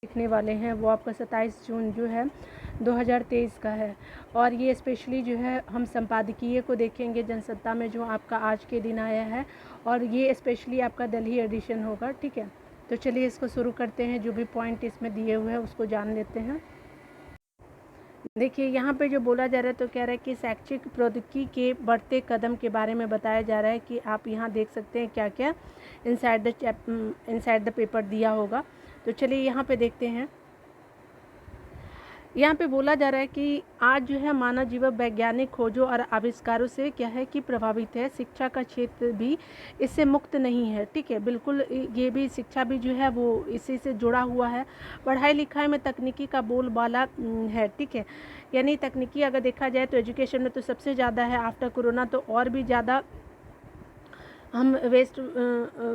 देखने वाले हैं वो आपका 27 जून जो है 2023 का है। और ये स्पेशली जो है हम संपादकीय को देखेंगे जनसत्ता में, जो आपका आज के दिन आया है, और ये स्पेशली आपका दिल्ली एडिशन होगा। ठीक है, तो चलिए इसको शुरू करते हैं। जो भी पॉइंट इसमें दिए हुए हैं उसको जान लेते हैं। देखिए यहाँ पे जो बोला जा रहा है तो कह रहा है कि शैक्षिक प्रौद्योगिकी के बढ़ते कदम के बारे में बताया जा रहा है कि आप यहाँ देख सकते हैं क्या क्या इनसाइड द पेपर दिया होगा। तो चलिए यहाँ पे देखते हैं। यहाँ पे बोला जा रहा है कि आज जो है मानव जीवन वैज्ञानिक खोजों और आविष्कारों से क्या है कि प्रभावित है। शिक्षा का क्षेत्र भी इससे मुक्त नहीं है। ठीक है, बिल्कुल ये भी शिक्षा भी जो है वो इसी से जुड़ा हुआ है। पढ़ाई लिखाई में तकनीकी का बोलबाला है। ठीक है, यानी तकनीकी अगर देखा जाए तो एजुकेशन में तो सबसे ज़्यादा है। आफ्टर कोरोना तो और भी ज़्यादा हम वेस्ट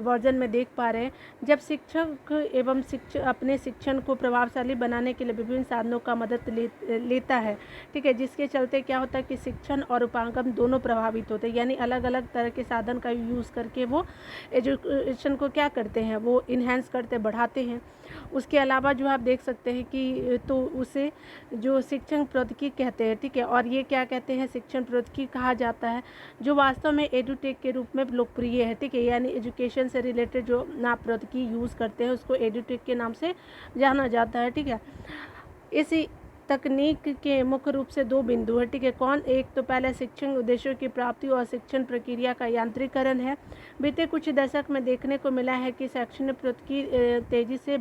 वर्जन में देख पा रहे हैं। जब शिक्षक एवं अपने शिक्षण को प्रभावशाली बनाने के लिए विभिन्न साधनों का मदद लेता है। ठीक है, जिसके चलते क्या होता है कि शिक्षण और उपागम दोनों प्रभावित होते हैं। यानी अलग अलग तरह के साधन का यूज़ करके वो एजुकेशन को क्या करते हैं, वो इन्हेंस करते बढ़ाते हैं। उसके अलावा जो आप देख सकते हैं कि तो उसे जो शिक्षण प्रौद्योगिकी कहते हैं। ठीक है, और ये क्या कहते हैं, शिक्षण प्रौद्योगिकी कहा जाता है जो वास्तव में एडुटेक के रूप में लोकप्रिय है। ठीक है, यानी एजुकेशन से रिलेटेड जो आप प्रौद्योगिकी यूज़ करते हैं उसको एडुटेक के नाम से जाना जाता है। ठीक है, इसी तकनीक के मुख्य रूप से दो बिंदु है। ठीक है, कौन एक तो पहले शिक्षण उद्देश्यों की प्राप्ति और शिक्षण प्रक्रिया का यांत्रिकरण है। बीते कुछ दशक में देखने को मिला है कि शैक्षणिक प्रौद्योगिकी तेजी से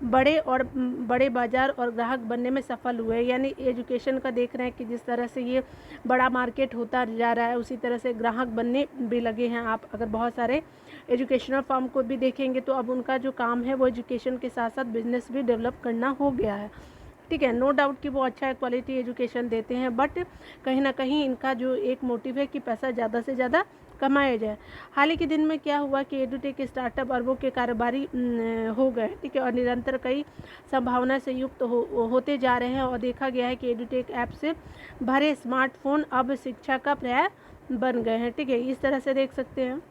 बड़े बाजार और ग्राहक बनने में सफल हुए। यानी एजुकेशन का देख रहे हैं कि जिस तरह से ये बड़ा मार्केट होता जा रहा है उसी तरह से ग्राहक बनने भी लगे हैं। आप अगर बहुत सारे एजुकेशनल फर्म को भी देखेंगे तो अब उनका जो काम है वो एजुकेशन के साथ साथ बिजनेस भी डेवलप करना हो गया है। ठीक है, नो डाउट कि वो अच्छा क्वालिटी एजुकेशन देते हैं, बट कहीं ना कहीं इनका जो एक मोटिव है कि पैसा ज़्यादा से ज़्यादा कमाया जाए। हाल ही के दिन में क्या हुआ कि एडुटेक स्टार्टअप अरबों के कारोबारी हो गए। ठीक है, और निरंतर कई संभावना से युक्त होते जा रहे हैं। और देखा गया है कि एडुटेक ऐप से भरे स्मार्टफोन अब शिक्षा का पर्याय बन गए हैं। ठीक है, इस तरह से देख सकते हैं।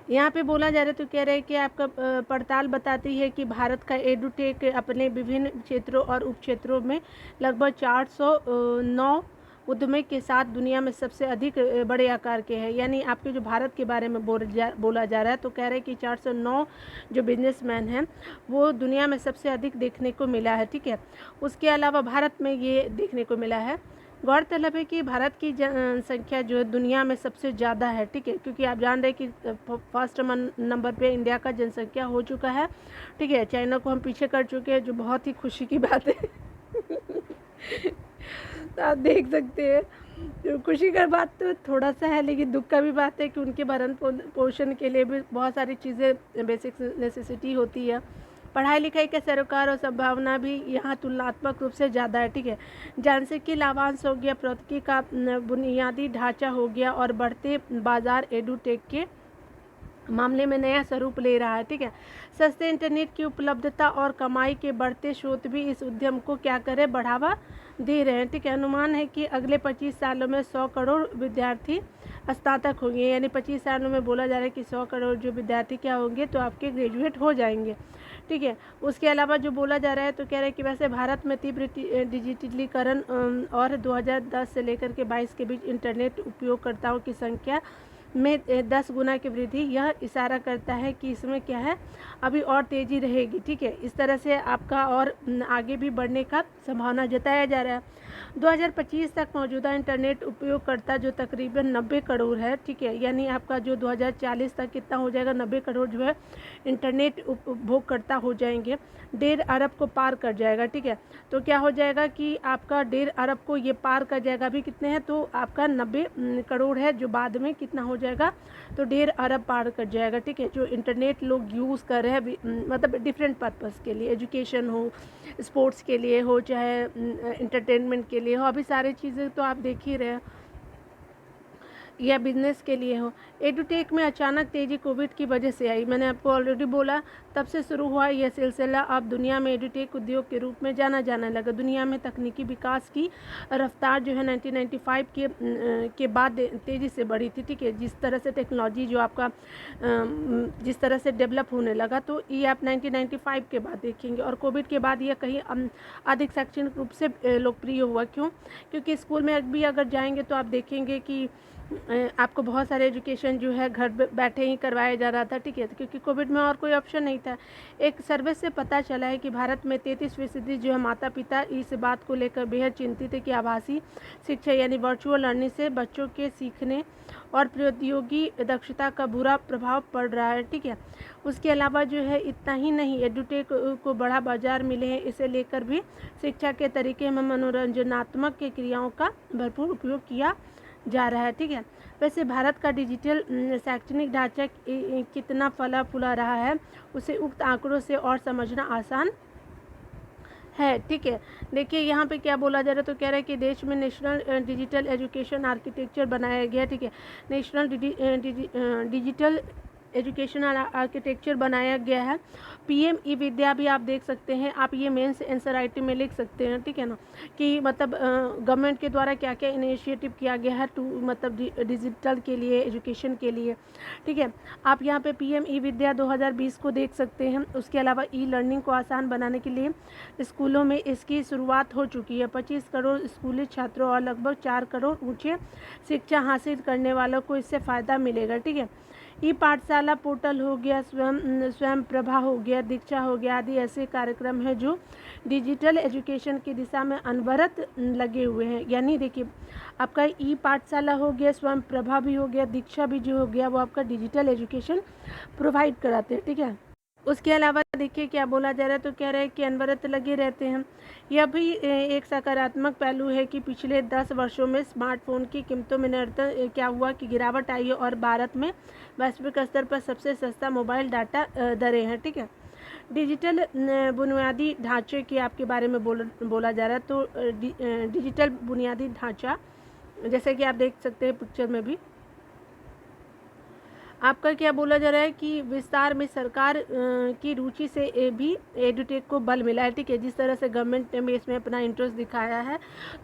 यहाँ पे बोला जा रहा है तो कह रहे हैं कि आपका पड़ताल बताती है कि भारत का एडुटेक अपने विभिन्न क्षेत्रों और उपक्षेत्रों में लगभग 409 उद्यमी के साथ दुनिया में सबसे अधिक बड़े आकार के हैं। यानी आपके जो भारत के बारे में बोला जा रहा है तो कह रहे हैं कि 409 जो बिजनेसमैन हैं वो दुनिया में सबसे अधिक देखने को मिला है। ठीक है, उसके अलावा भारत में ये देखने को मिला है। गौरतलब है कि भारत की जनसंख्या जो है दुनिया में सबसे ज़्यादा है। ठीक है, क्योंकि आप जान रहे हैं कि फर्स्ट नंबर पे इंडिया का जनसंख्या हो चुका है। ठीक है, चाइना को हम पीछे कर चुके हैं, जो बहुत ही खुशी की बात है। तो आप देख सकते हैं, जो खुशी का बात तो थोड़ा सा है, लेकिन दुख का भी बात है कि उनके भरण पोषण के लिए भी बहुत सारी चीज़ें बेसिक नेसेसिटी होती है। पढ़ाई लिखाई के सरोकार और संभावना भी यहाँ तुलनात्मक रूप से ज़्यादा है। ठीक है, जनसांख्यिकीय लाभांश हो गया, प्रौद्योगिकी का बुनियादी ढांचा हो गया, और बढ़ते बाजार एडुटेक के मामले में नया स्वरूप ले रहा है। ठीक है, सस्ते इंटरनेट की उपलब्धता और कमाई के बढ़ते स्रोत भी इस उद्यम को क्या करें, बढ़ावा दे रहे हैं। ठीक है, अनुमान है कि अगले 25 सालों में 100 करोड़ विद्यार्थी स्नातक होंगे। यानी 25 सालों में बोला जा रहा है कि 100 करोड़ जो विद्यार्थी क्या होंगे, तो आपके ग्रेजुएट हो जाएंगे। ठीक है, उसके अलावा जो बोला जा रहा है तो कह रहे हैं कि वैसे भारत में तीव्र डिजिटलीकरण और 2010 से लेकर के 22 के बीच इंटरनेट उपयोगकर्ताओं की संख्या में 10 गुना की वृद्धि, यह इशारा करता है कि इसमें क्या है, अभी और तेज़ी रहेगी। ठीक है, इस तरह से आपका और आगे भी बढ़ने का संभावना जताया जा रहा है। 2025 तक मौजूदा इंटरनेट उपयोगकर्ता जो तकरीबन 90 करोड़ है। ठीक है, यानी आपका जो 2040 तक कितना हो जाएगा, 90 करोड़ जो है इंटरनेट उपभोगकर्ता हो जाएंगे, 1.5 अरब को पार कर जाएगा। ठीक है, तो क्या हो जाएगा कि आपका 1.5 अरब को ये पार कर जाएगा। अभी कितने हैं, तो आपका 90 करोड़ है, जो बाद में कितना हो जाएगा, तो 1.5 अरब पार कर जाएगा। ठीक है, जो इंटरनेट लोग यूज़ कर रहे हैं, मतलब डिफरेंट पर्पज़ के लिए, एजुकेशन हो, स्पोर्ट्स के लिए हो, चाहे एंटरटेनमेंट के लिए हो, अभी सारी चीज़ें तो आप देख ही रहे हैं। या बिजनेस के लिए हो। एडुटेक में अचानक तेज़ी कोविड की वजह से आई। मैंने आपको ऑलरेडी बोला, तब से शुरू हुआ यह सिलसिला। अब दुनिया में एडुटेक उद्योग के रूप में जाना जाने लगा। दुनिया में तकनीकी विकास की रफ्तार जो है 1995 के बाद तेज़ी से बढ़ी थी, ठीक है। जिस तरह से टेक्नोलॉजी जो आपका जिस तरह से डेवलप होने लगा, तो ये आप 1995 के बाद देखेंगे। और कोविड के बाद यह कहीं अधिक शैक्षणिक रूप से लोकप्रिय हुआ। क्यों? क्योंकि स्कूल में भी अगर जाएंगे तो आप देखेंगे कि आपको बहुत सारे एजुकेशन जो है घर बैठे ही करवाया जा रहा था, ठीक है। क्योंकि कोविड में और कोई ऑप्शन नहीं था। एक सर्वे से पता चला है कि भारत में 33% जो है माता पिता इस बात को लेकर बेहद चिंतित है कि आभासी शिक्षा यानी वर्चुअल लर्निंग से बच्चों के सीखने और प्रौद्योगिकी दक्षता का बुरा प्रभाव पड़ रहा है, ठीक है। उसके अलावा जो है इतना ही नहीं, एडुटेक को बड़ा बाजार मिले हैं। इसे लेकर भी शिक्षा के तरीके में मनोरंजनात्मक के क्रियाओं का भरपूर उपयोग किया जा रहा है, ठीक है। वैसे भारत का डिजिटल शैक्षणिक ढांचा कितना फला फूला रहा है, उसे उक्त आंकड़ों से और समझना आसान है, ठीक है। देखिए यहाँ पे क्या बोला जा रहा है, तो कह रहा है कि देश में नेशनल डिजिटल एजुकेशन आर्किटेक्चर बनाया गया, ठीक है। नेशनल डिजिटल एजुकेशन आर्किटेक्चर बनाया गया है। पीएम ई विद्या भी आप देख सकते हैं, आप ये मेंस एनसीईआरटी में लिख सकते हैं, ठीक है ना, कि मतलब गवर्नमेंट के द्वारा क्या क्या इनिशिएटिव किया गया है टू मतलब डिजिटल के लिए, एजुकेशन के लिए, ठीक है। आप यहाँ पे पीएम ई विद्या 2020 को देख सकते हैं। उसके अलावा ई लर्निंग को आसान बनाने के लिए स्कूलों में इसकी शुरुआत हो चुकी है। 25 करोड़ स्कूली छात्रों और लगभग 4 करोड़ ऊँचे शिक्षा हासिल करने वालों को इससे फ़ायदा मिलेगा, ठीक है। ई पाठशाला पोर्टल हो गया, स्वयं प्रभा हो गया, दीक्षा हो गया, आदि ऐसे कार्यक्रम हैं जो डिजिटल एजुकेशन की दिशा में अनवरत लगे हुए हैं। यानी देखिए आपका ई पाठशाला हो गया, स्वयं प्रभा भी हो गया, दीक्षा भी जो हो गया, वो आपका डिजिटल एजुकेशन प्रोवाइड कराते हैं, ठीक है। उसके अलावा देखिए क्या बोला जा रहा है, तो कह रहा है कि अनवरत लगे रहते हैं। यह भी एक सकारात्मक पहलू है कि पिछले 10 वर्षों में स्मार्टफोन की कीमतों में निरंतर क्या हुआ कि गिरावट आई है और भारत में वैश्विक स्तर पर सबसे सस्ता मोबाइल डाटा दरें हैं, ठीक है। डिजिटल बुनियादी ढांचे के आपके बारे में बोला जा रहा है, तो डिजिटल बुनियादी ढांचा जैसे कि आप देख सकते हैं पिक्चर में भी आपका क्या बोला जा रहा है कि विस्तार में सरकार की रुचि से भी एडुटेक को बल मिला है, ठीक है। जिस तरह से गवर्नमेंट ने इसमें अपना इंटरेस्ट दिखाया है,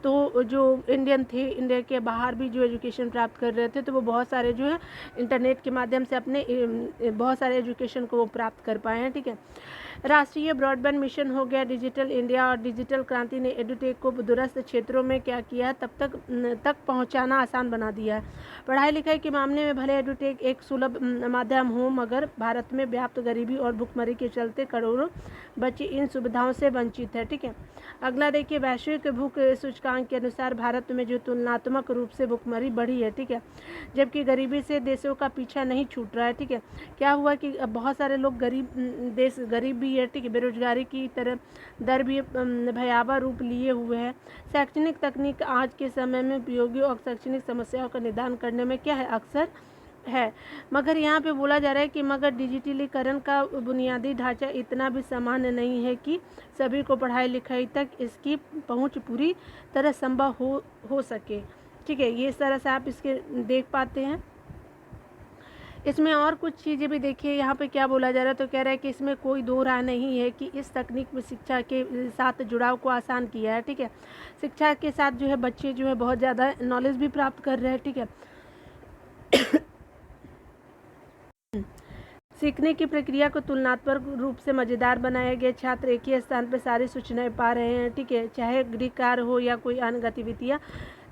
तो जो इंडियन थे, इंडिया के बाहर भी जो एजुकेशन प्राप्त कर रहे थे, तो वो बहुत सारे जो है इंटरनेट के माध्यम से अपने बहुत सारे एजुकेशन को वो प्राप्त कर पाए हैं, ठीक है। राष्ट्रीय ब्रॉडबैंड मिशन हो गया, डिजिटल इंडिया और डिजिटल क्रांति ने एडुटेक को दूरस्थ क्षेत्रों में क्या किया, तब तक पहुंचाना आसान बना दिया है। पढ़ाई लिखाई के मामले में भले एडुटेक एक सुलभ माध्यम हो, मगर भारत में व्याप्त गरीबी और भुखमरी के चलते करोड़ों बच्चे इन सुविधाओं से वंचित है, ठीक है। अगला देखिए, वैश्विक भूख सूचकांक के अनुसार भारत में जो तुलनात्मक रूप से भुखमरी बढ़ी है, ठीक है, जबकि गरीबी से देशों का पीछा नहीं छूट रहा है, ठीक है। क्या हुआ कि बहुत सारे लोग गरीब भी है, ठीक है। बेरोजगारी की तरह दर भी भयावह रूप लिए हुए है। शैक्षणिक तकनीक आज के समय में उपयोगी और शैक्षणिक समस्याओं का निदान करने में क्या है, अक्सर है। मगर यहाँ पे बोला जा रहा है कि मगर डिजिटलीकरण का बुनियादी ढांचा इतना भी सामान्य नहीं है कि सभी को पढ़ाई लिखाई तक इसकी पहुँच पूरी तरह संभव हो सके, ठीक है। ये इस तरह से आप इसके देख पाते हैं। इसमें और कुछ चीज़ें भी देखिए, यहाँ पे क्या बोला जा रहा है, तो कह रहा है कि इसमें कोई दो राय नहीं है कि इस तकनीक में शिक्षा के साथ जुड़ाव को आसान किया है, ठीक है। शिक्षा के साथ जो है बच्चे जो है बहुत ज़्यादा नॉलेज भी प्राप्त कर रहे हैं, ठीक है। सीखने की प्रक्रिया को तुलनात्मक रूप से मज़ेदार बनाया गया। छात्र एक ही स्थान पर सारी सूचनाएं पा रहे हैं, ठीक है, चाहे गृह कार्य हो या कोई अन्य गतिविधियाँ।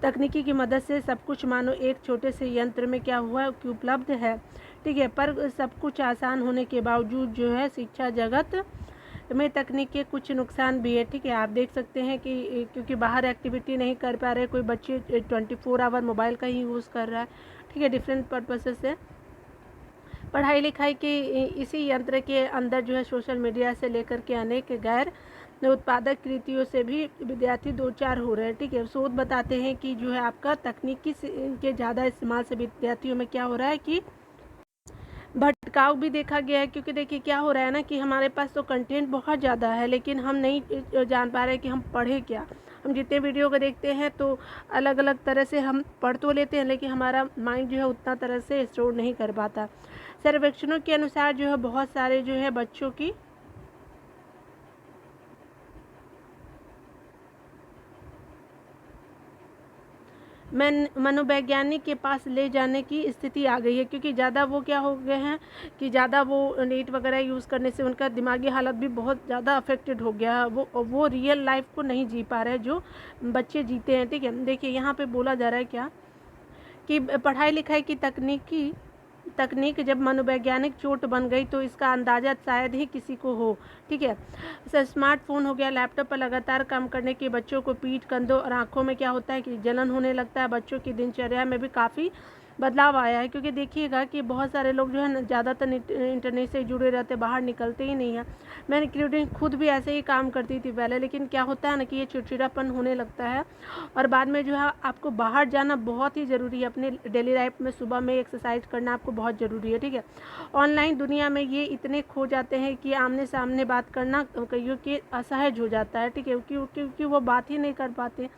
तकनीकी की मदद से सब कुछ मानो एक छोटे से यंत्र में क्या हुआ कि उपलब्ध है, ठीक है। पर सब कुछ आसान होने के बावजूद जो है शिक्षा जगत में तकनीक के कुछ नुकसान भी है, ठीक है। आप देख सकते हैं कि क्योंकि बाहर एक्टिविटी नहीं कर पा रहे, कोई बच्चे 24 आवर मोबाइल का ही यूज़ कर रहा है, ठीक है, डिफरेंट पर्पसेस से। पढ़ाई लिखाई के इसी यंत्र के अंदर जो है सोशल मीडिया से लेकर के अनेक गैर उत्पादक कृतियों से भी विद्यार्थी दो चार हो रहे हैं, ठीक है। शोध बताते हैं कि जो है आपका तकनीकी के ज़्यादा इस्तेमाल से विद्यार्थियों में क्या हो रहा है कि भटकाव भी देखा गया है। क्योंकि देखिए क्या हो रहा है ना कि हमारे पास तो कंटेंट बहुत ज़्यादा है, लेकिन हम नहीं जान पा रहे कि हम पढ़े क्या, हम जितने वीडियो को देखते हैं तो अलग अलग तरह से हम पढ़ तो लेते हैं, लेकिन हमारा माइंड जो है उतना तरह से स्टोर नहीं कर पाता। सर्वेक्षणों के अनुसार जो है बहुत सारे जो है बच्चों की मनोवैज्ञानिक के पास ले जाने की स्थिति आ गई है, क्योंकि ज़्यादा वो क्या हो गए हैं कि ज़्यादा वो नेट वगैरह यूज़ करने से उनका दिमागी हालत भी बहुत ज़्यादा अफेक्टेड हो गया है। वो रियल लाइफ को नहीं जी पा रहे जो बच्चे जीते हैं। ठीक है, देखिए यहाँ पे बोला जा रहा है क्या कि पढ़ाई लिखाई की तकनीक जब मनोवैज्ञानिक चोट बन गई तो इसका अंदाज़ा शायद ही किसी को हो। ठीक है, स्मार्टफोन हो गया, लैपटॉप पर लगातार काम करने के बच्चों को पीठ, कंधों और आँखों में क्या होता है कि जलन होने लगता है। बच्चों की दिनचर्या में भी काफ़ी बदलाव आया है, क्योंकि देखिएगा कि बहुत सारे लोग जो है ना ज़्यादातर इंटरनेट से जुड़े रहते, बाहर निकलते ही नहीं हैं। मैं इंक्लूडिंग खुद भी ऐसे ही काम करती थी पहले, लेकिन क्या होता है ना कि ये चिड़चिड़ापन होने लगता है और बाद में जो है आपको बाहर जाना बहुत ही ज़रूरी है। अपने डेली लाइफ में सुबह में एक्सरसाइज करना आपको बहुत ज़रूरी है। ठीक है, ऑनलाइन दुनिया में ये इतने खो जाते हैं कि आमने सामने बात करना कईयों के असहज हो जाता है। ठीक है, क्योंकि वो बात ही नहीं कर पाते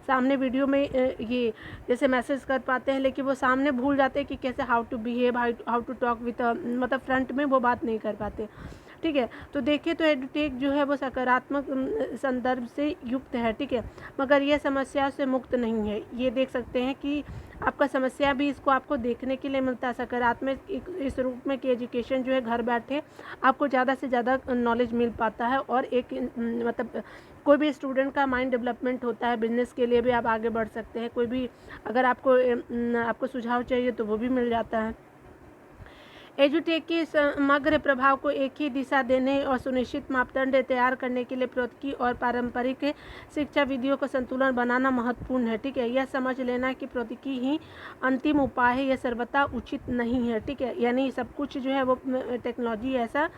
सामने वीडियो में ये जैसे मैसेज कर पाते हैं, लेकिन वो सामने भूल जाते हैं कि कैसे how to behave, how to talk with मतलब फ्रंट में वो बात नहीं कर पाते। ठीक है, तो देखिए तो एडुटेक जो है वो सकारात्मक संदर्भ से युक्त है। ठीक है, मगर यह समस्या से मुक्त नहीं है। ये देख सकते हैं कि आपका समस्या भी इसको आपको देखने के लिए मिलता है सकारात्मक इस रूप में कि एजुकेशन जो है घर बैठे आपको ज़्यादा से ज़्यादा नॉलेज मिल पाता है और एक मतलब कोई भी स्टूडेंट का माइंड डेवलपमेंट होता है। बिजनेस के लिए भी आप आगे बढ़ सकते हैं, कोई भी अगर आपको सुझाव चाहिए तो वो भी मिल जाता है। एजुटेक के समग्र प्रभाव को एक ही दिशा देने और सुनिश्चित मापदंड तैयार करने के लिए प्रौद्योगिकी और पारंपरिक शिक्षा विधियों का संतुलन बनाना महत्वपूर्ण है। ठीक है, यह समझ लेना कि प्रौद्योगिकी ही अंतिम उपाय है, यह सर्वथा उचित नहीं है। ठीक है, यानी सब कुछ जो है वो टेक्नोलॉजी ऐसा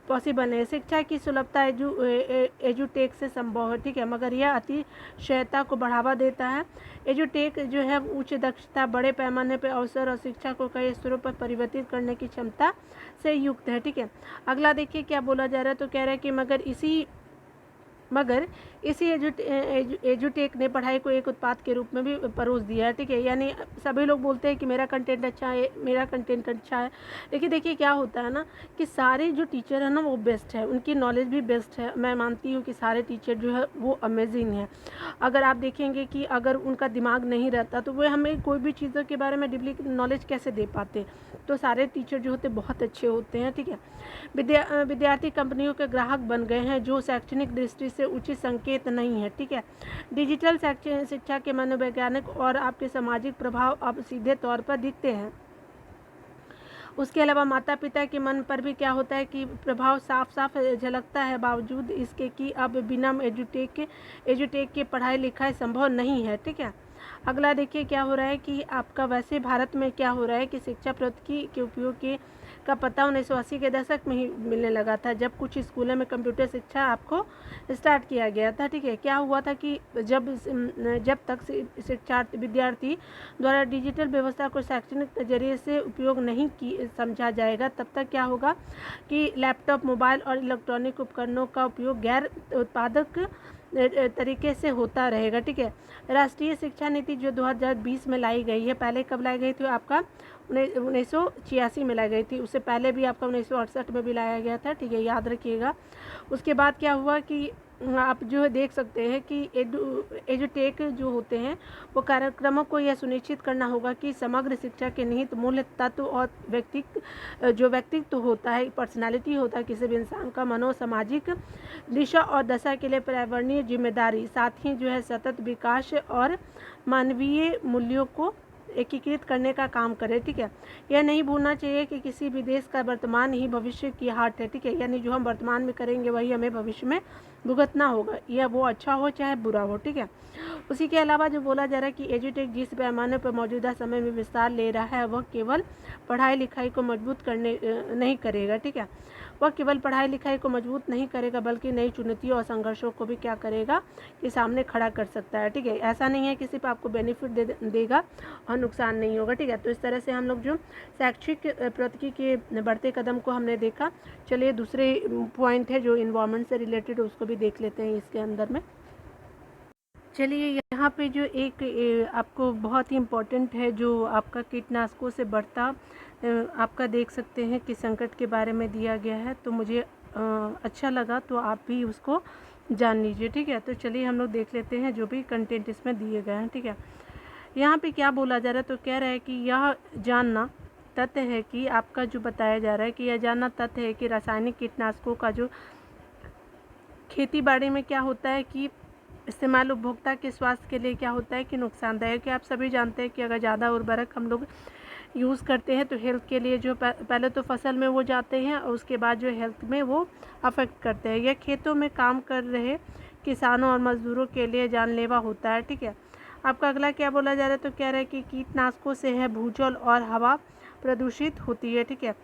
पॉसिबल है। शिक्षा की सुलभता एजुटेक से संभव है। ठीक है, मगर यह अतिशयता को बढ़ावा देता है। एजुटेक जो है उच्च दक्षता, बड़े पैमाने पर अवसर और शिक्षा को कई स्तरों पर परिवर्तित करने की क्षमता से युक्त है। ठीक है, अगला देखिए क्या बोला जा रहा है, तो कह रहा है कि मगर इसी एजुटेक ने पढ़ाई को एक उत्पाद के रूप में भी परोस दिया है। ठीक है, यानी सभी लोग बोलते हैं कि मेरा कंटेंट अच्छा है, मेरा कंटेंट अच्छा है, लेकिन देखिए क्या होता है ना कि सारे जो टीचर है ना वो बेस्ट है, उनकी नॉलेज भी बेस्ट है। मैं मानती हूँ कि सारे टीचर जो है वो अमेजिंग है। अगर आप देखेंगे कि अगर उनका दिमाग नहीं रहता तो वो हमें कोई भी चीज़ों के बारे में डीपली नॉलेज कैसे दे पाते। तो सारे टीचर जो होते बहुत अच्छे होते हैं। ठीक है, विद्यार्थी कंपनियों के ग्राहक बन गए हैं जो शैक्षणिक दृष्टि से उचित संकेत नहीं है। ठीक है, डिजिटल शिक्षा के मनोवैज्ञानिक और आपके सामाजिक प्रभाव अब सीधे तौर पर दिखते हैं। उसके अलावा माता पिता के मन पर भी क्या होता है कि प्रभाव साफ साफ झलकता है, बावजूद इसके कि अब बिना एजुटेक के पढ़ाई लिखाई संभव नहीं है। ठीक है, अगला देखिए क्या हो रहा है कि आपका वैसे भारत में क्या हो रहा है कि शिक्षा प्रौद्योगिकी के उपयोग का पता 1980 के दशक में ही मिलने लगा था, जब कुछ स्कूलों में कंप्यूटर शिक्षा आपको स्टार्ट किया गया था। ठीक है, क्या हुआ था कि जब तक शिक्षार्थी विद्यार्थी द्वारा डिजिटल व्यवस्था को शैक्षणिक नज़रिए से उपयोग नहीं समझा जाएगा, तब तक क्या होगा कि लैपटॉप, मोबाइल और इलेक्ट्रॉनिक उपकरणों का उपयोग गैर उत्पादक तरीके से होता रहेगा। ठीक है, राष्ट्रीय शिक्षा नीति जो 2020 में लाई गई है, पहले कब लाई गई थी आपका 1986 में लाई गई थी, उससे पहले भी आपका 1968 में भी लाया गया था। ठीक है, याद रखिएगा। उसके बाद क्या हुआ कि आप जो है देख सकते हैं कि एजुटेक जो होते हैं वो कार्यक्रमों को यह सुनिश्चित करना होगा कि समग्र शिक्षा के निहित मूल्य तत्व और व्यक्तित्व होता है, पर्सनालिटी होता है किसी भी इंसान का, मनोसामाजिक दिशा और दशा के लिए पर्यावरणीय जिम्मेदारी, साथ ही जो है सतत विकास और मानवीय मूल्यों को एकीकृत करने का काम करे। ठीक है, यह नहीं भूलना चाहिए कि किसी भी देश का वर्तमान ही भविष्य की हाट है। ठीक है, यानी जो हम वर्तमान में करेंगे वही हमें भविष्य में भुगतना होगा, यह वो अच्छा हो चाहे बुरा हो। ठीक है, उसी के अलावा जो बोला जा रहा है कि एजुटेक जिस पैमाने पर मौजूदा समय में विस्तार ले रहा है वह केवल पढ़ाई लिखाई को मजबूत करने नहीं करेगा। ठीक है, वह केवल पढ़ाई लिखाई को मजबूत नहीं करेगा बल्कि नई चुनौतियों और संघर्षों को भी क्या करेगा कि सामने खड़ा कर सकता है। ठीक है, ऐसा नहीं है कि सिर्फ आपको बेनिफिट देगा और नुकसान नहीं होगा। ठीक है, तो इस तरह से हम लोग जो शैक्षिक प्रौद्योगिकी के बढ़ते कदम को हमने देखा। चलिए दूसरे पॉइंट है जो इन्वायरमेंट से रिलेटेड, उसको भी देख लेते हैं इसके अंदर में। चलिए यहाँ पे जो एक आपको बहुत ही इम्पोर्टेंट है जो आपका कीटनाशकों से बढ़ता आपका देख सकते हैं कि संकट के बारे में दिया गया है, तो मुझे अच्छा लगा, तो आप भी उसको जान लीजिए। ठीक है, तो चलिए हम लोग देख लेते हैं जो भी कंटेंट इसमें दिए गए हैं। ठीक है, यहाँ पे क्या बोला जा रहा है, तो कह रहा है कि यह जानना तथ्य है कि आपका जो बताया जा रहा है कि यह जानना तथ्य है कि रासायनिक कीटनाशकों का जो खेती बाड़ी में क्या होता है कि इस्तेमाल उपभोक्ता के स्वास्थ्य के लिए क्या होता है कि नुकसानदायक है। आप सभी जानते हैं कि अगर ज़्यादा उर्वरक हम लोग यूज़ करते हैं तो हेल्थ के लिए जो पहले तो फसल में वो जाते हैं और उसके बाद जो हेल्थ में वो अफेक्ट करते हैं। यह खेतों में काम कर रहे किसानों और मजदूरों के लिए जानलेवा होता है। ठीक है, आपका अगला क्या बोला जा रहा है, तो कह रहा है कि कीटनाशकों से है भूजल और हवा प्रदूषित होती है। ठीक है,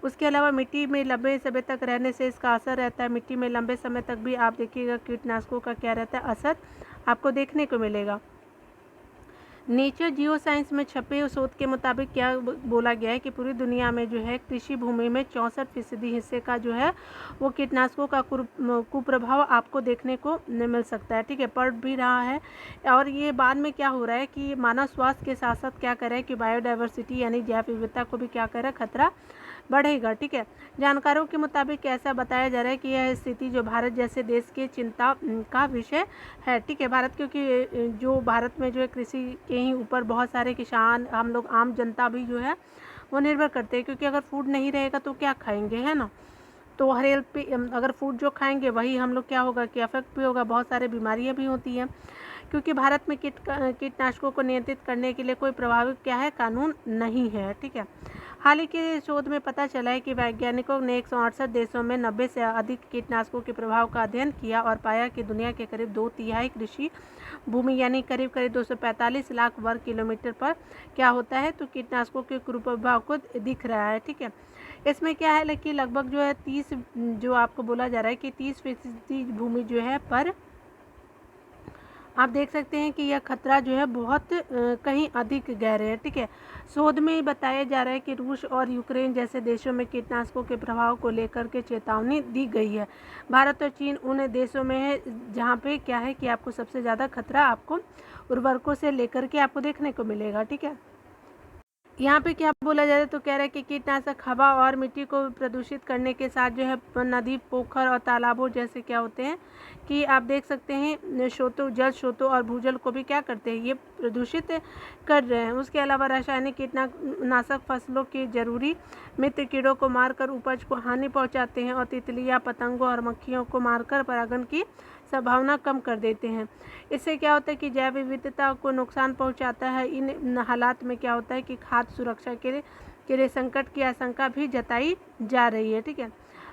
उसके अलावा मिट्टी में लंबे समय तक रहने से इसका असर रहता है। मिट्टी में लंबे समय तक भी आप देखिएगा कीटनाशकों का क्या रहता है, असर आपको देखने को मिलेगा। नेचर जियो साइंस में छपे शोध के मुताबिक क्या बोला गया है कि पूरी दुनिया में जो है कृषि भूमि में 64% हिस्से का जो है वो कीटनाशकों का कुप्रभाव आपको देखने को मिल सकता है। ठीक है, पड़ भी रहा है, और ये बाद में क्या हो रहा है कि मानव स्वास्थ्य के साथ साथ क्या कर रहा है कि बायोडाइवर्सिटी यानी जैव विविधता को भी क्या कर रहा है, खतरा बढ़ेगा। ठीक है, जानकारों के मुताबिक ऐसा बताया जा रहा है कि यह स्थिति जो भारत जैसे देश के चिंता का विषय है। ठीक है, भारत क्योंकि जो भारत में जो है कृषि के ही ऊपर बहुत सारे किसान, हम लोग आम जनता भी जो है वो निर्भर करते हैं, क्योंकि अगर फूड नहीं रहेगा तो क्या खाएंगे, है ना। तो हर हेल्थ पे अगर फूड जो खाएंगे वही हम लोग क्या होगा कि अफेक्ट भी होगा, बहुत सारे बीमारियां भी होती हैं, क्योंकि भारत में कीटनाशकों को नियंत्रित करने के लिए कोई प्रभावी क्या है, कानून नहीं है। ठीक है, हाल ही के शोध में पता चला है कि वैज्ञानिकों ने 168 देशों में 90 से अधिक कीटनाशकों के प्रभाव का अध्ययन किया और पाया कि दुनिया के करीब 2/3 कृषि भूमि यानी करीब करीब 245 लाख वर्ग किलोमीटर पर क्या होता है, तो कीटनाशकों के कुप्रभाव को दिख रहा है। ठीक है, इसमें क्या है कि लगभग जो है 30 जो आपको बोला जा रहा है कि 30% भूमि जो है पर आप देख सकते हैं कि यह खतरा जो है बहुत कहीं अधिक गहरे है। ठीक है, शोध में बताया जा रहा है कि रूस और यूक्रेन जैसे देशों में कीटनाशकों के प्रभाव को लेकर के चेतावनी दी गई है। भारत और चीन उन देशों में है जहाँ पे क्या है कि आपको सबसे ज़्यादा खतरा आपको उर्वरकों से लेकर के आपको देखने को मिलेगा। ठीक है, यहाँ पे क्या बोला जा रहा है, तो कह रहा है कि कीटनाशक हवा और मिट्टी को प्रदूषित करने के साथ जो है नदी, पोखर और तालाबों जैसे क्या होते हैं कि आप देख सकते हैं स्रोतों, जल स्रोतों और भूजल को भी क्या करते हैं, ये प्रदूषित कर रहे हैं। उसके अलावा रासायनिक कीटनाशक फसलों के जरूरी मित्र कीड़ों को मारकर उपज को हानि पहुँचाते हैं और तितलियाँ, पतंगों और मक्खियों को मारकर परागण की संभावना कम कर देते हैं। इससे क्या होता है कि जैव विविधता को नुकसान पहुंचाता है। इन हालात में क्या होता है कि खाद्य सुरक्षा के लिए संकट की आशंका भी जताई जा रही है। ठीक है,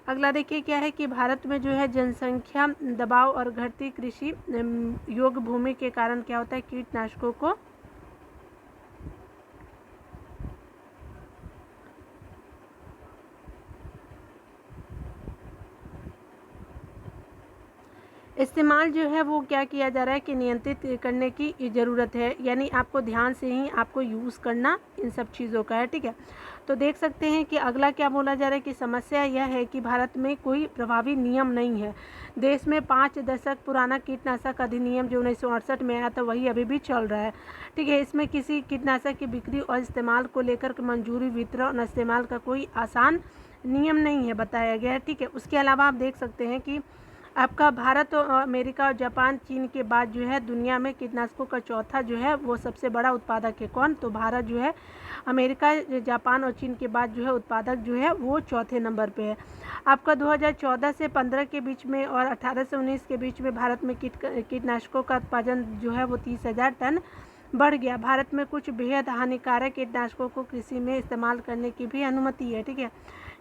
अगला देखिए क्या है कि भारत में जो है जनसंख्या दबाव और घटती कृषि योग्य भूमि के कारण क्या होता है कीटनाशकों को इस्तेमाल जो है वो क्या किया जा रहा है कि नियंत्रित करने की ज़रूरत है, यानी आपको ध्यान से ही आपको यूज़ करना इन सब चीज़ों का है। ठीक है, तो देख सकते हैं कि अगला क्या बोला जा रहा है कि समस्या यह है कि भारत में कोई प्रभावी नियम नहीं है। देश में 5 दशक पुराना कीटनाशक अधिनियम जो 1968 में आया था वही अभी भी चल रहा है। ठीक है, इसमें किसी कीटनाशक की बिक्री और इस्तेमाल को लेकर मंजूरी, वितरण और इस्तेमाल का कोई आसान नियम नहीं है बताया गया है। ठीक है, उसके अलावा आप देख सकते हैं कि आपका भारत और अमेरिका और जापान, चीन के बाद जो है दुनिया में कीटनाशकों का चौथा जो है वो सबसे बड़ा उत्पादक है। कौन, तो भारत जो है अमेरिका, जापान और चीन के बाद जो है उत्पादक जो है वो चौथे नंबर पे है। आपका 2014 से 15 के बीच में और 18 से 19 के बीच में भारत में कीटनाशकों का उत्पादन जो है वो 30,000 टन बढ़ गया। भारत में कुछ बेहद हानिकारक कीटनाशकों को कृषि में इस्तेमाल करने की भी अनुमति है। ठीक है,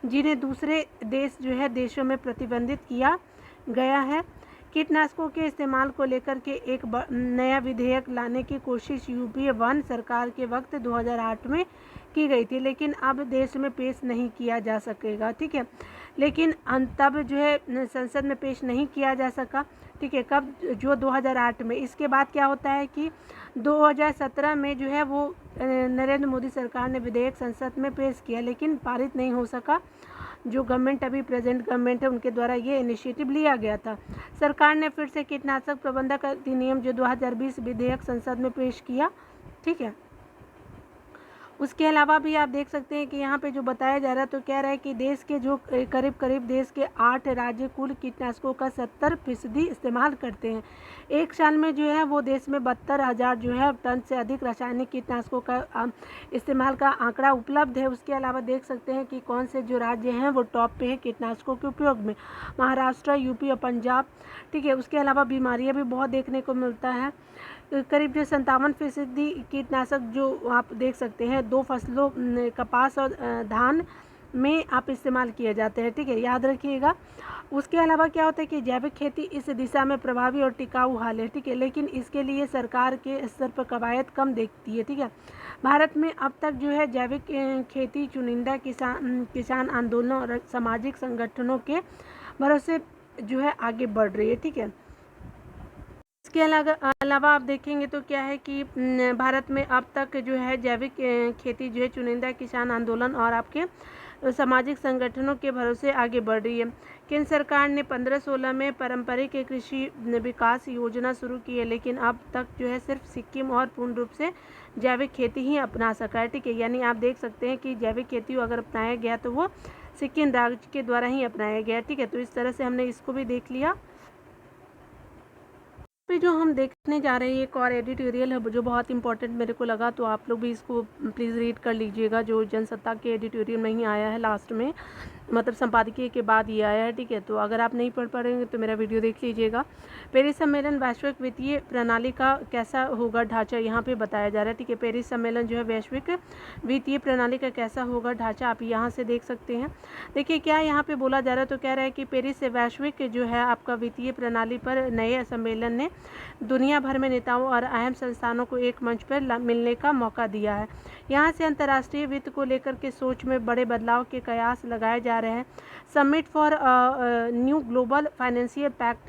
जिन्हें दूसरे देशों में प्रतिबंधित किया गया है। कीटनाशकों के इस्तेमाल को लेकर के एक नया विधेयक लाने की कोशिश यूपीए 1 सरकार के वक्त 2008 में की गई थी, लेकिन अब देश में पेश नहीं किया जा सकेगा। ठीक है, लेकिन तब जो है संसद में पेश नहीं किया जा सका। ठीक है, कब, जो 2008 में। इसके बाद क्या होता है कि 2017 में जो है वो नरेंद्र मोदी सरकार ने विधेयक संसद में पेश किया, लेकिन पारित नहीं हो सका। जो गवर्नमेंट अभी प्रेजेंट गवर्नमेंट है उनके द्वारा ये इनिशिएटिव लिया गया था। सरकार ने फिर से कीटनाशक प्रबंधक अधिनियम जो 2020 विधेयक संसद में पेश किया, ठीक है। उसके अलावा भी आप देख सकते हैं कि यहाँ पे जो बताया जा रहा है तो कह रहा है कि देश के जो करीब करीब देश के 8 राज्य कुल कीटनाशकों का 70% इस्तेमाल करते हैं। एक साल में जो है वो देश में 72,000 जो है टन से अधिक रासायनिक कीटनाशकों का इस्तेमाल का आंकड़ा उपलब्ध है। उसके अलावा देख सकते हैं कि कौन से जो राज्य हैं वो टॉप पे है कीटनाशकों के उपयोग में, महाराष्ट्र, यूपी और पंजाब, ठीक है। उसके अलावा बीमारियाँ भी बहुत देखने को मिलता है। करीब जो 57% कीटनाशक जो आप देख सकते हैं 2 फसलों कपास और धान में आप इस्तेमाल किए जाते हैं, ठीक है, याद रखिएगा। उसके अलावा क्या होता है कि जैविक खेती इस दिशा में प्रभावी और टिकाऊ हल है, ठीक है, लेकिन इसके लिए सरकार के स्तर पर कवायद कम देखती है, ठीक है। भारत में अब तक जो है जैविक खेती चुनिंदा किसान आंदोलनों और सामाजिक संगठनों के भरोसे जो है आगे बढ़ रही है, ठीक है। इसके अलावा आप देखेंगे तो क्या है कि भारत में अब तक जो है जैविक खेती जो है चुनिंदा किसान आंदोलन और आपके सामाजिक संगठनों के भरोसे आगे बढ़ रही है। केंद्र सरकार ने 15-16 में पारंपरिक कृषि विकास योजना शुरू की है, लेकिन अब तक जो है सिर्फ सिक्किम और पूर्ण रूप से जैविक खेती ही अपना सका है, ठीक है। यानी आप देख सकते हैं कि जैविक खेती अगर अपनाया गया तो वो सिक्किम राज्य के द्वारा ही अपनाया गया, ठीक है। तो इस तरह से हमने इसको भी देख लिया। पे जो हम देखने जा रहे हैं एक और एडिटोरियल है जो बहुत इंपॉर्टेंट मेरे को लगा, तो आप लोग भी इसको प्लीज़ रीड कर लीजिएगा, जो जनसत्ता के एडिटोरियल में ही आया है लास्ट में, मतलब संपादकीय के बाद ये आया है, ठीक है। तो अगर आप नहीं पढ़ पाएंगे तो मेरा वीडियो देख लीजिएगा। पेरिस सम्मेलन वैश्विक वित्तीय प्रणाली का कैसा होगा ढांचा यहाँ पे बताया जा रहा है, ठीक है। पेरिस सम्मेलन जो है वैश्विक वित्तीय प्रणाली का कैसा होगा ढांचा आप यहाँ से देख सकते हैं। देखिए क्या यहाँ पे बोला जा रहा है, तो कह रहा है कि पेरिस से वैश्विक जो है आपका वित्तीय प्रणाली पर नए सम्मेलन ने दुनिया भर में नेताओं और अहम संस्थानों को एक मंच पर मिलने का मौका दिया है। यहाँ से अंतर्राष्ट्रीय वित्त को लेकर के सोच में बड़े बदलाव के कयास लगाए जा रहे हैं। Summit for new global financial pact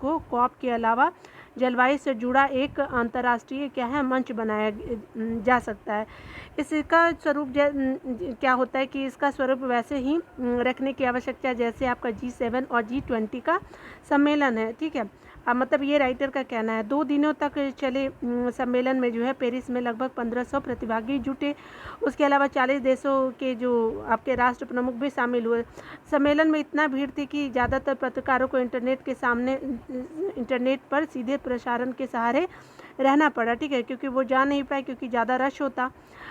को कॉप के अलावा जलवायु से जुड़ा एक अंतर्राष्ट्रीय क्या है मंच बनाया जा सकता है। इसका स्वरूप क्या होता है कि इसका स्वरूप वैसे ही रखने की आवश्यकता है जैसे आपका G7 और G20 का सम्मेलन है, ठीक है। अब मतलब ये राइटर का कहना है। 2 दिनों तक चले सम्मेलन में जो है पेरिस में लगभग 1500 प्रतिभागी जुटे। उसके अलावा 40 देशों के जो आपके राष्ट्र प्रमुख भी शामिल हुए। सम्मेलन में इतना भीड़ थी कि ज़्यादातर पत्रकारों को इंटरनेट पर सीधे प्रसारण के सहारे रहना पड़ा, ठीक है, क्योंकि वो जा नहीं पाए क्योंकि ज़्यादा रश होता।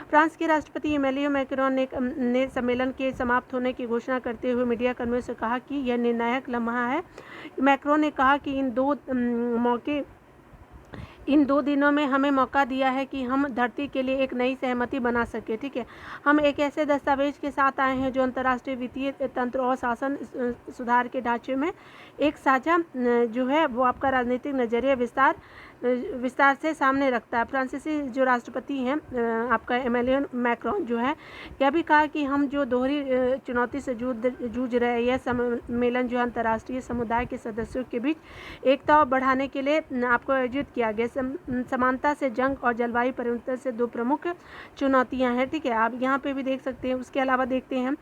फ्रांस के राष्ट्रपति इमैनुअल मैक्रोन ने सम्मेलन के समाप्त होने की घोषणा करते हुए मीडिया कर्मियों से कहा कि यह निर्णायक लम्हा है। मैक्रोन ने कहा कि इन दो दिनों में हमें मौका दिया है कि हम धरती के लिए एक नई सहमति बना सके, ठीक है। हम एक ऐसे दस्तावेज के साथ आए हैं जो अंतर्राष्ट्रीय वित्तीय तंत्र और शासन सुधार के ढांचे में एक साझा जो है वो आपका राजनीतिक नजरिया विस्तार से सामने रखता है। फ्रांसीसी जो राष्ट्रपति हैं आपका इमैनुअल मैक्रोन जो है यह भी कहा कि हम जो दोहरी चुनौती से जूझ रहे हैं, यह सम्मेलन जो अंतर्राष्ट्रीय समुदाय के सदस्यों के बीच एकता बढ़ाने के लिए आपको आयोजित किया गया। समानता से जंग और जलवायु परिवर्तन से 2 प्रमुख चुनौतियां हैं, ठीक है। आप यहाँ पे भी देख सकते हैं। उसके अलावा देखते हैं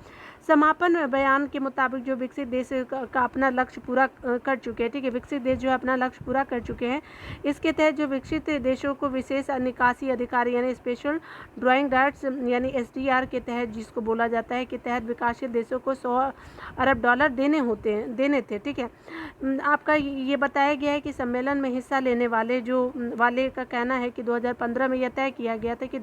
समापन बयान के मुताबिक जो विकसित देश का अपना लक्ष्य पूरा कर चुके हैं, ठीक है। विकसित देश जो है अपना लक्ष्य पूरा कर चुके हैं। इसके तहत जो विकसित देशों को विशेष निकासी अधिकार यानी स्पेशल ड्राइंग राइट्स यानी SDR के तहत जिसको बोला जाता है के तहत विकासशील देशों को $100 अरब देने थे, ठीक है। आपका ये बताया गया है कि सम्मेलन में हिस्सा लेने वाले का कहना है कि 2015 में यह तय किया गया था कि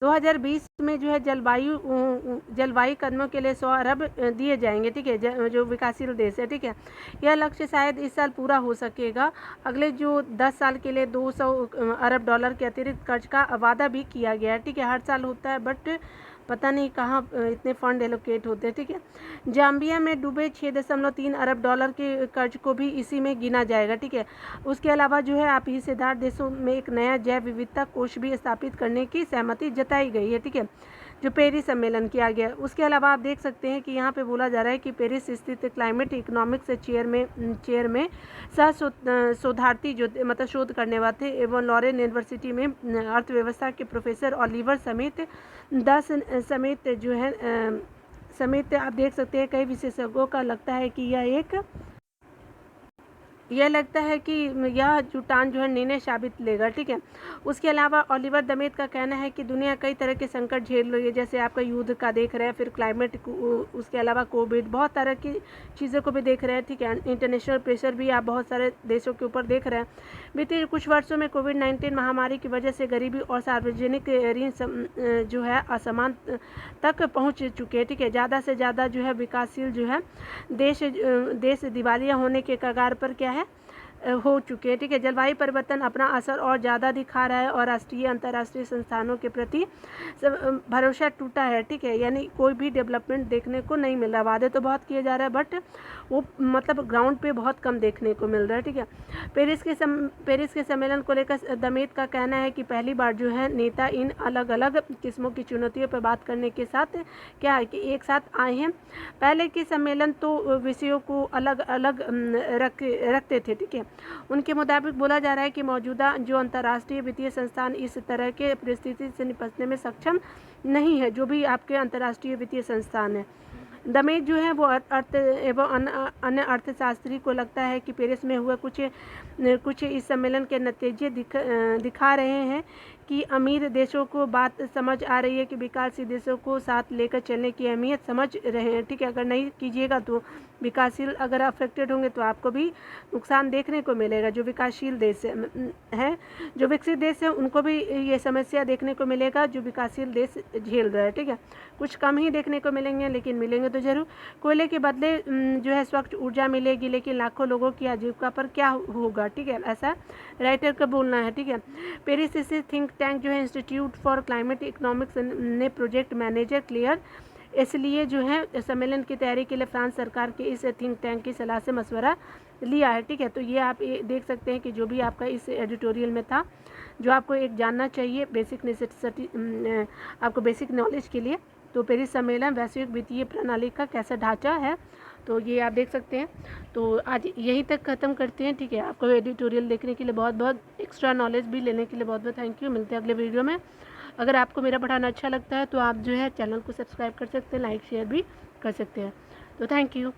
2020 में जो है जलवायु कदमों के लिए 100 अरब दिए जाएंगे, ठीक है, जो विकासशील देश है, ठीक है। यह लक्ष्य शायद इस साल पूरा हो सकेगा। अगले जो 10 साल के लिए $200 अरब के अतिरिक्त खर्च का वादा भी किया गया है, ठीक है। हर साल होता है बट पता नहीं कहाँ इतने फंड एलोकेट होते हैं, ठीक है। जाम्बिया में डूबे $6.3 अरब के कर्ज को भी इसी में गिना जाएगा, ठीक है। उसके अलावा जो है आप हिस्सेदार देशों में एक नया जैव विविधता कोष भी स्थापित करने की सहमति जताई गई है, ठीक है। जो पेरिस सम्मेलन किया गया। उसके अलावा आप देख सकते हैं कि यहाँ पे बोला जा रहा है कि पेरिस स्थित क्लाइमेट इकोनॉमिक्स चेयर में शोधार्थी जो मतलब शोध करने वाले थे एवं लॉरेन यूनिवर्सिटी में अर्थव्यवस्था के प्रोफेसर ऑलिवर समेत आप देख सकते हैं कई विशेषज्ञों का लगता है कि यह लगता है कि यह जुटान जो है निर्णय साबित लेगा। ठीक है। उसके अलावा ओलिवर दमेत का कहना है कि दुनिया कई तरह के संकट झेल रही है, जैसे आपका युद्ध का देख रहे हैं, फिर क्लाइमेट, उसके अलावा कोविड, बहुत तरह की चीज़ों को भी देख रहे हैं। ठीक है। इंटरनेशनल प्रेशर भी आप बहुत सारे देशों के ऊपर देख रहे हैं। बीते कुछ वर्षों में कोविड-19 महामारी की वजह से गरीबी और सार्वजनिक ऋण जो है असमान तक पहुँच चुके हैं। ठीक है। ज़्यादा से ज़्यादा जो है विकासशील जो है देश दिवालिया होने के कगार पर क्या है हो चुके हैं। ठीक है। जलवायु परिवर्तन अपना असर और ज़्यादा दिखा रहा है और राष्ट्रीय अंतर्राष्ट्रीय संस्थानों के प्रति भरोसा टूटा है। ठीक है। यानी कोई भी डेवलपमेंट देखने को नहीं मिल रहा। वादे तो बहुत किए जा रहे हैं बट वो मतलब ग्राउंड पे बहुत कम देखने को मिल रहा है। ठीक है। पेरिस के सम्मेलन को लेकर दमेत का कहना है कि पहली बार जो है नेता इन अलग अलग किस्मों की चुनौतियों पर बात करने के साथ क्या है कि एक साथ आए हैं। पहले के सम्मेलन तो विषयों को अलग अलग रखते थे। ठीक है। उनके मुताबिक बोला जा रहा है कि मौजूदा जो अंतर्राष्ट्रीय वित्तीय संस्थान इस तरह के परिस्थिति से निपटने में सक्षम नहीं है, जो भी आपके अंतर्राष्ट्रीय वित्तीय संस्थान है। दमेत जो है वो अर्थ एवं अन्य अर्थशास्त्री को लगता है कि पेरिस में हुए कुछ इस सम्मेलन के नतीजे दिखा रहे हैं कि अमीर देशों को बात समझ आ रही है कि विकासशील देशों को साथ लेकर चलने की अहमियत समझ रहे हैं। ठीक है। अगर नहीं कीजिएगा तो विकासशील अगर अफेक्टेड होंगे तो आपको भी नुकसान देखने को मिलेगा। जो विकासशील देश है, जो विकसित देश है, उनको भी ये समस्या देखने को मिलेगा जो विकासशील देश झेल रहा है। ठीक है। कुछ कम ही देखने को मिलेंगे लेकिन मिलेंगे तो जरूर। कोयले के बदले जो है स्वच्छ ऊर्जा मिलेगी, लेकिन लाखों लोगों की आजीविका पर क्या होगा। ठीक है। ऐसा राइटर का बोलना है। ठीक है। पेरिस स्थित थिंक टैंक जो है इंस्टीट्यूट फॉर क्लाइमेट इकोनॉमिक्स ने प्रोजेक्ट मैनेजर क्लियर इसलिए जो है सम्मेलन की तैयारी के लिए फ्रांस सरकार के इस थिंक टैंक की सलाह से मशवरा लिया है। ठीक है। तो ये आप देख सकते हैं कि जो भी आपका इस एडिटोरियल में था, जो आपको एक जानना चाहिए बेसिक नेसेसिटी, आपको बेसिक नॉलेज के लिए, तो पेरिस सम्मेलन वैश्विक वित्तीय प्रणाली का कैसा ढांचा है, तो ये आप देख सकते हैं। तो आज यहीं तक ख़त्म करते हैं। ठीक है। आपको एडिटोरियल देखने के लिए बहुत बहुत, एक्स्ट्रा नॉलेज भी लेने के लिए बहुत बहुत थैंक यू। मिलते हैं अगले वीडियो में। अगर आपको मेरा पढ़ाना अच्छा लगता है तो आप जो है चैनल को सब्सक्राइब कर सकते हैं, लाइक शेयर भी कर सकते हैं। तो थैंक यू।